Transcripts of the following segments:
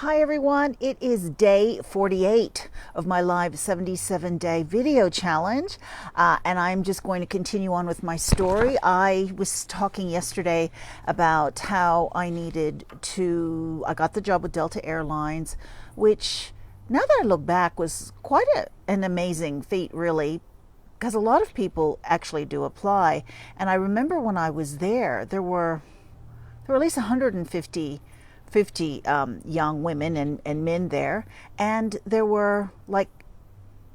Hi everyone, it is day 48 of my live 77-day video challenge, and I'm just going to continue on with my story. I was talking yesterday about how I got the job with Delta Airlines, which now that I look back was quite an amazing feat, really, because a lot of people actually do apply. And I remember when I was there were at least 150 young women and men there, and there were like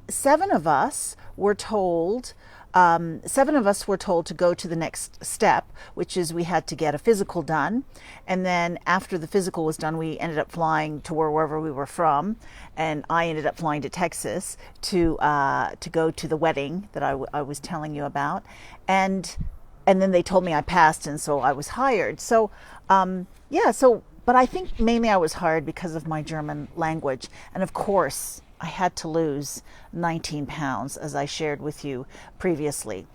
seven of us were told to go to the next step, which is we had to get a physical done. And then after the physical was done, we ended up flying to wherever we were from, and I ended up flying to Texas to go to the wedding that I was telling you about. And then they told me I passed, and so I was hired. So but I think mainly I was hired because of my German language. And of course, I had to lose 19 pounds, as I shared with you previously.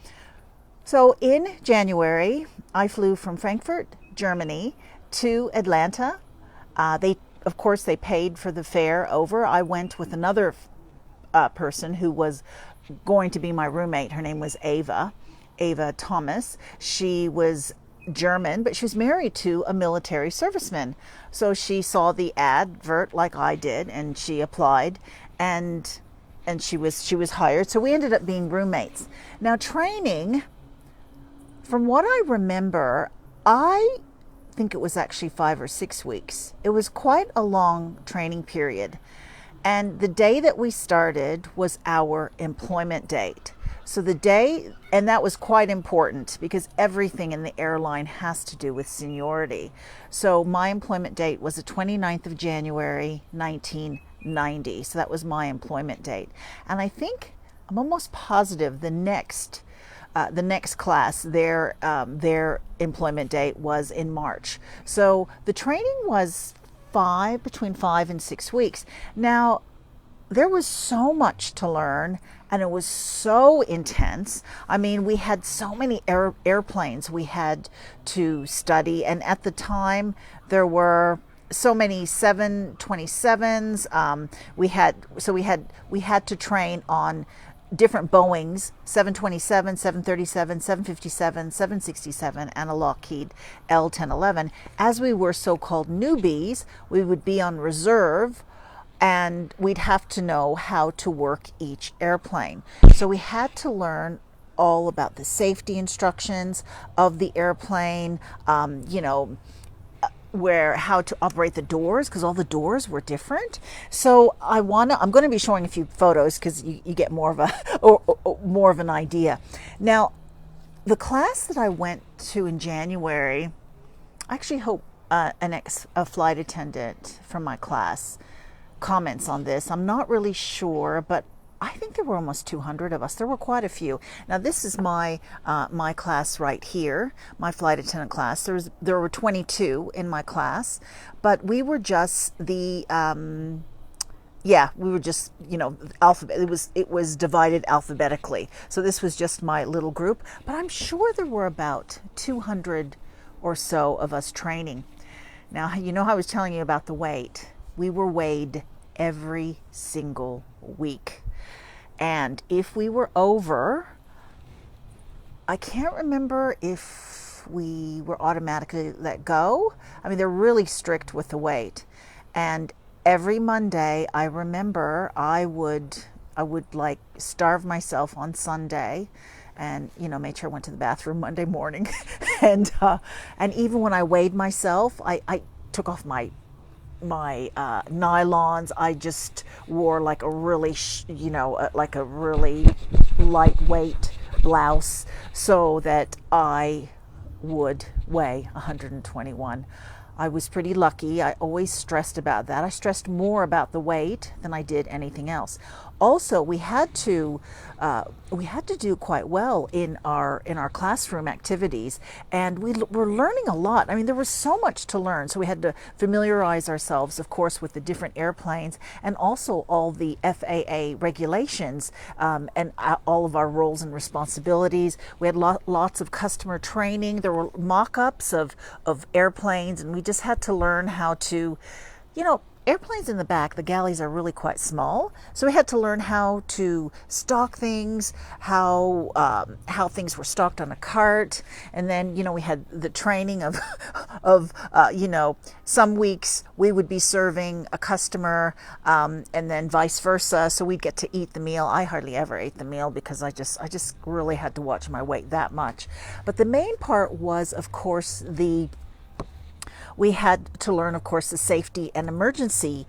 So in January, I flew from Frankfurt, Germany, to Atlanta. Of course, they paid for the fare over. I went with another person who was going to be my roommate. Her name was Ava Thomas. She was German, but she was married to a military serviceman. So she saw the advert like I did, and she applied, and she was hired. So we ended up being roommates. Now, training, from what I remember, I think it was actually 5 or 6 weeks. It was quite a long training period. And the day that we started was our employment date. So the day, and that was quite important because everything in the airline has to do with seniority. So my employment date was the 29th of January, 1990. So that was my employment date. And I think, I'm almost positive the next class, their employment date was in March. So the training was between 5 and 6 weeks. Now, there was so much to learn, and it was so intense. I mean, we had so many airplanes we had to study, and at the time there were so many 727s. We had to train on different Boeings, 727, 737, 757, 767, and a Lockheed L-1011. As we were so-called newbies, we would be on reserve, and we'd have to know how to work each airplane. So we had to learn all about the safety instructions of the airplane, how to operate the doors, because all the doors were different. So I'm going to be showing a few photos because you get more of more of an idea. Now, the class that I went to in January, I actually hope a flight attendant from my class comments on this. I'm not really sure, but I think there were almost 200 of us. There were quite a few. Now, this is my class right here, my flight attendant class. There were 22 in my class, but we were just alphabet. It was divided alphabetically. So this was just my little group, but I'm sure there were about 200 or so of us training. Now, I was telling you about the weight. We were weighed every single week. And if we were over, I can't remember if we were automatically let go. I mean, they're really strict with the weight. And every Monday, I remember I would like starve myself on Sunday, and made sure I went to the bathroom Monday morning. and even when I weighed myself, I took off my nylons. I just wore like a really lightweight blouse so that I would weigh 121. I was pretty lucky. I always stressed about that. I stressed more about the weight than I did anything else. Also, we had to do quite well in our classroom activities, and we were learning a lot. I mean, there was so much to learn. So we had to familiarize ourselves, of course, with the different airplanes, and also all the FAA regulations, and all of our roles and responsibilities. We had lots of customer training. There were mock-ups of airplanes, and we just had to learn how to airplanes in the back, the galleys are really quite small, so we had to learn how to stock things, how things were stocked on a cart, and then we had the training of some weeks we would be serving a customer, and then vice versa. So we'd get to eat the meal. I hardly ever ate the meal because I just really had to watch my weight that much. But the main part was, of course, we had to learn, of course, the safety and emergency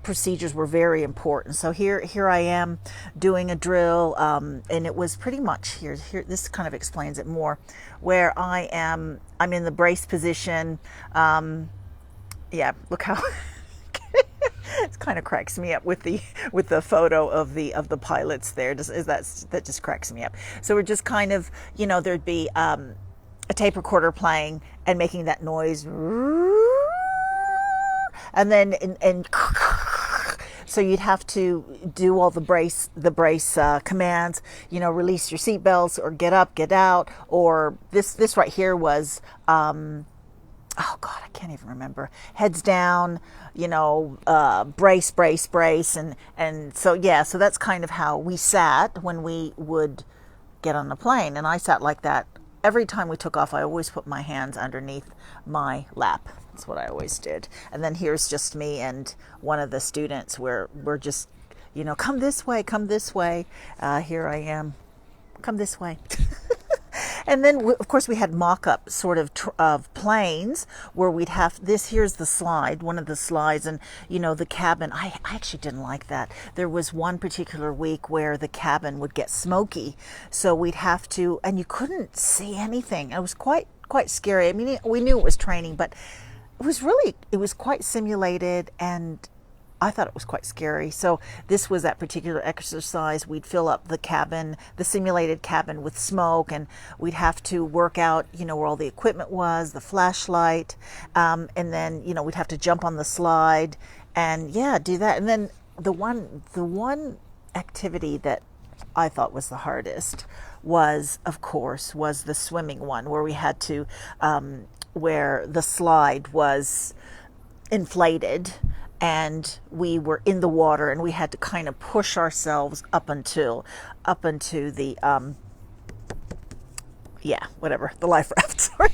procedures were very important. So here I am doing a drill, and it was pretty much here. This kind of explains it more. Where I'm in the brace position. Yeah, look how it kind of cracks me up with the photo of the pilots there. That just cracks me up. So we're just kind of, there'd be a tape recorder playing and making that noise, and then so you'd have to do all the brace commands, release your seatbelts, or get up, get out, or this right here was oh God, I can't even remember. Heads down, brace, brace, brace, and so yeah, so that's kind of how we sat when we would get on the plane, and I sat like that. Every time we took off, I always put my hands underneath my lap. That's what I always did. And then here's just me and one of the students where we're just, come this way, come this way. Here I am, come this way. And then, of course, we had mock-up sort of planes where we'd have this. Here's the slide, one of the slides, and the cabin. I actually didn't like that. There was one particular week where the cabin would get smoky, so we'd have to, and you couldn't see anything. It was quite scary. I mean, we knew it was training, but it was quite simulated, and I thought it was quite scary. So this was that particular exercise. We'd fill up the cabin, the simulated cabin, with smoke, and we'd have to work out, where all the equipment was, the flashlight, and then, we'd have to jump on the slide and do that. And then the one activity that I thought was the hardest was the swimming one, where we had to, where the slide was inflated, and we were in the water, and we had to kind of push ourselves up into the the life raft. Sorry,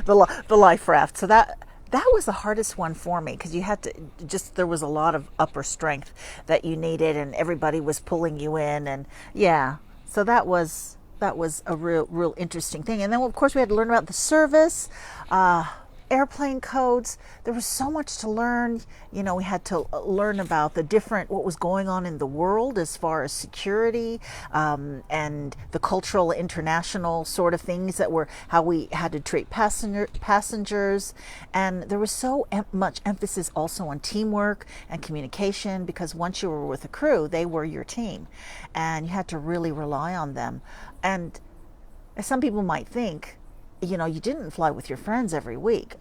the life raft. So that was the hardest one for me, because you had to there was a lot of upper strength that you needed, and everybody was pulling you in, and so that was a real interesting thing. And then, of course, we had to learn about the service, airplane codes. There was so much to learn. We had to learn about what was going on in the world as far as security, and the cultural, international sort of things that were how we had to treat passengers. And there was so much emphasis also on teamwork and communication, because once you were with a crew, they were your team, and you had to really rely on them. And some people might think, you didn't fly with your friends every week.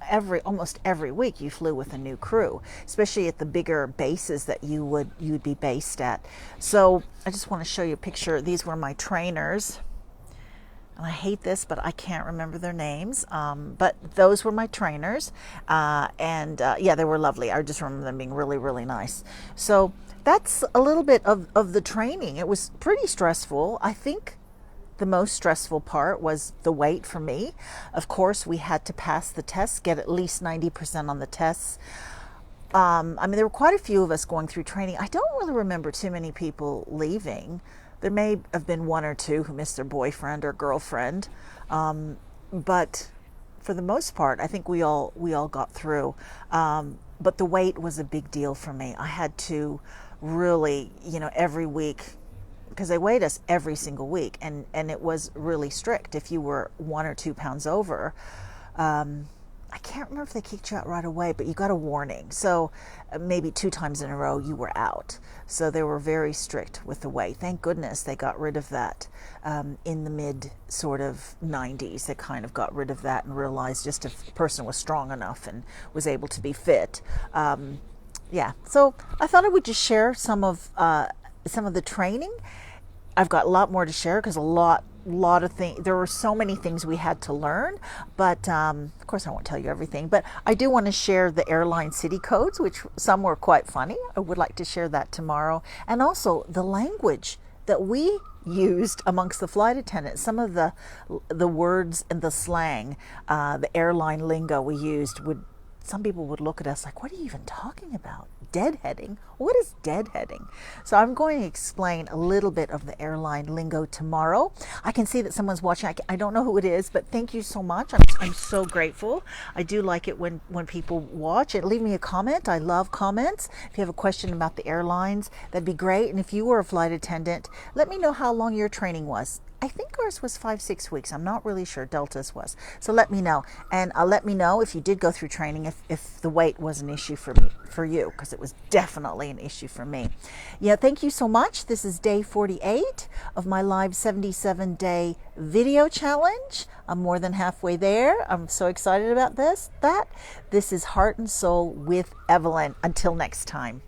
Almost every week you flew with a new crew, especially at the bigger bases that you'd be based at. So I just want to show you a picture. These were my trainers. And I hate this, but I can't remember their names. But those were my trainers. And they were lovely. I just remember them being really, really nice. So that's a little bit of the training. It was pretty stressful. I think the most stressful part was the weight for me. Of course, we had to pass the tests, get at least 90% on the tests. There were quite a few of us going through training. I don't really remember too many people leaving. There may have been one or two who missed their boyfriend or girlfriend. But for the most part, I think we all got through. But the weight was a big deal for me. I had to really, every week, because they weighed us every single week, and it was really strict. If you were 1 or 2 pounds over, I can't remember if they kicked you out right away, but you got a warning. So maybe 2 times in a row you were out. So they were very strict with the weight. Thank goodness they got rid of that in the mid sort of 90s. They kind of got rid of that and realized just if a person was strong enough and was able to be fit. So I thought I would just share some of the training. I've got a lot more to share because a lot lot of things. There were so many things we had to learn, but of course I won't tell you everything. But I do want to share the airline city codes, which some were quite funny. I would like to share that tomorrow, and also the language that we used amongst the flight attendants. Some of the words and the slang, the airline lingo we used would. Some people would look at us like, what are you even talking about? Deadheading? What is deadheading? So I'm going to explain a little bit of the airline lingo tomorrow. I can see that someone's watching. I don't know who it is, but thank you so much. I'm so grateful. I do like it when people watch it. Leave me a comment. I love comments. If you have a question about the airlines, that'd be great. And if you were a flight attendant, let me know how long your training was. I think ours was 5-6 weeks. I'm not really sure. Delta's was. So let me know. And let me know if you did go through training, if the wait was an issue for you, because it was definitely an issue for me. Yeah, thank you so much. This is day 48 of my live 77-day video challenge. I'm more than halfway there. I'm so excited about this. This is Heart and Soul with Evelyn. Until next time.